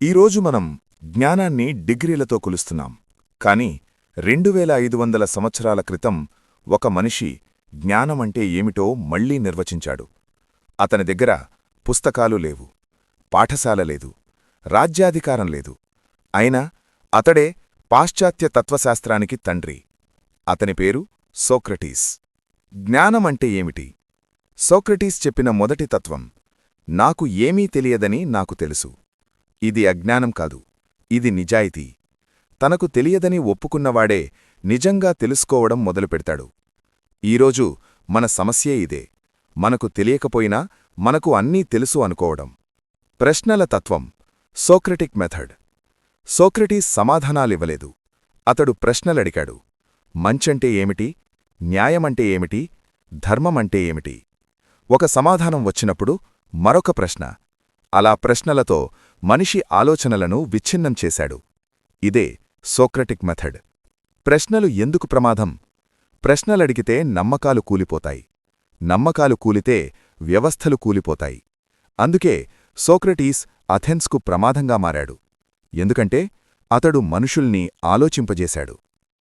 ఈరోజు మనం జ్ఞానాన్ని డిగ్రీలతో కొలుస్తున్నాం కాని 2500 సంవత్సరాల క్రితం ఒక మనిషి జ్ఞానమంటే ఏమిటో మళ్లీ నిర్వచించాడు. అతని దగ్గర పుస్తకాలు లేవు, పాఠశాల లేదు, రాజ్యాధికారం లేదు. అయినా అతడే పాశ్చాత్య తత్వశాస్త్రానికి తండ్రి. అతని పేరు సోక్రటీస్. జ్ఞానమంటే ఏమిటి? సోక్రటీస్ చెప్పిన మొదటి తత్వం, నాకు ఏమీ తెలియదని నాకు తెలుసు. ఇది అజ్ఞానం కాదు, ఇది నిజాయితీ. తనకు తెలియదని ఒప్పుకున్నవాడే నిజంగా తెలుసుకోవడం మొదలుపెడతాడు. ఈరోజు మన సమస్యే ఇదే. మనకు తెలియకపోయినా మనకు అన్నీ తెలుసు అనుకోవడం. ప్రశ్నల తత్వం, సోక్రటిక్ మెథడ్. సోక్రటీస్ సమాధానాలివ్వలేదు. అతడు ప్రశ్నలడిగాడు. మంచంటే ఏమిటి? న్యాయమంటే ఏమిటి? ధర్మమంటే ఏమిటి? ఒక సమాధానం వచ్చినప్పుడు మరొక ప్రశ్న. అలా ప్రశ్నలతో మనిషి ఆలోచనలను విచ్ఛిన్నం చేశాడు. ఇదే సోక్రటిక్ మెథడ్. ప్రశ్నలు ఎందుకు ప్రమాదం? ప్రశ్నలడిగితే నమ్మకాలు కూలిపోతాయి. నమ్మకాలు కూలితే వ్యవస్థలు కూలిపోతాయి. అందుకే సోక్రటీస్ అథెన్స్కు ప్రమాదంగా మారాడు. ఎందుకంటే అతడు మనుషుల్ని ఆలోచింపజేశాడు.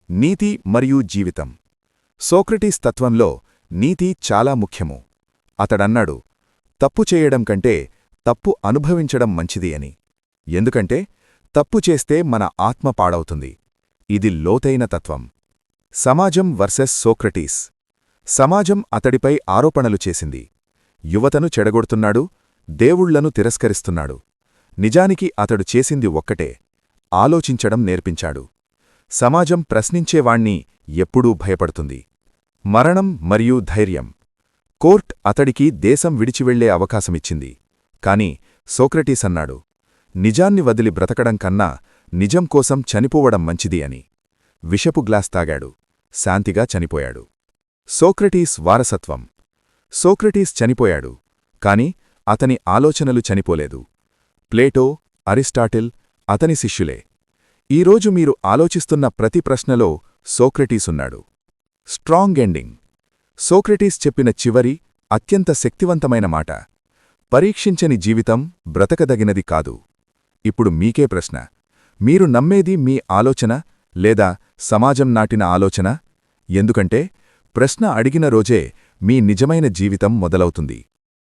నీతి మరియు జీవితం. సోక్రటీస్ తత్వంలో నీతి చాలా ముఖ్యము. అతడన్నాడు, తప్పు చేయడం కంటే తప్పు అనుభవించడం మంచిది అని. ఎందుకంటే తప్పు చేస్తే మన ఆత్మ పాడవుతుంది. ఇది లోతైన తత్వం. సమాజం వర్సెస్ సోక్రటీస్. సమాజం అతడిపై ఆరోపణలు చేసింది. యువతను చెడగొడుతున్నాడు, దేవుళ్లను తిరస్కరిస్తున్నాడు. నిజానికి అతడు చేసింది ఒక్కటే, ఆలోచించడం నేర్పించాడు. సమాజం ప్రశ్నించేవాణ్ణి ఎప్పుడూ భయపడుతుంది. మరణం మరియు ధైర్యం. కోర్ట్ అతడికి దేశం విడిచివెళ్లే అవకాశమిచ్చింది. కాని సోక్రటీస్ అన్నాడు, నిజాన్ని వదిలి బ్రతకడం కన్నా నిజం కోసం చనిపోవడం మంచిది అని. విషపు గ్లాస్ తాగాడు, శాంతిగా చనిపోయాడు. సోక్రటీస్ వారసత్వం. సోక్రటీస్ చనిపోయాడు, కాని అతని ఆలోచనలు చనిపోలేదు. ప్లేటో, అరిస్టాటిల్ అతని శిష్యులే. ఈరోజు మీరు ఆలోచిస్తున్న ప్రతి ప్రశ్నలో సోక్రటీసున్నాడు. Strong ending. సోక్రటీస్ చెప్పిన చివరి, అత్యంత శక్తివంతమైన మాట, పరీక్షించని జీవితం బ్రతకదగినది కాదు. ఇప్పుడు మీకే ప్రశ్న, మీరు నమ్మేది మీ ఆలోచన లేదా సమాజం నాటిన ఆలోచన? ఎందుకంటే ప్రశ్న అడిగిన రోజే మీ నిజమైన జీవితం మొదలవుతుంది.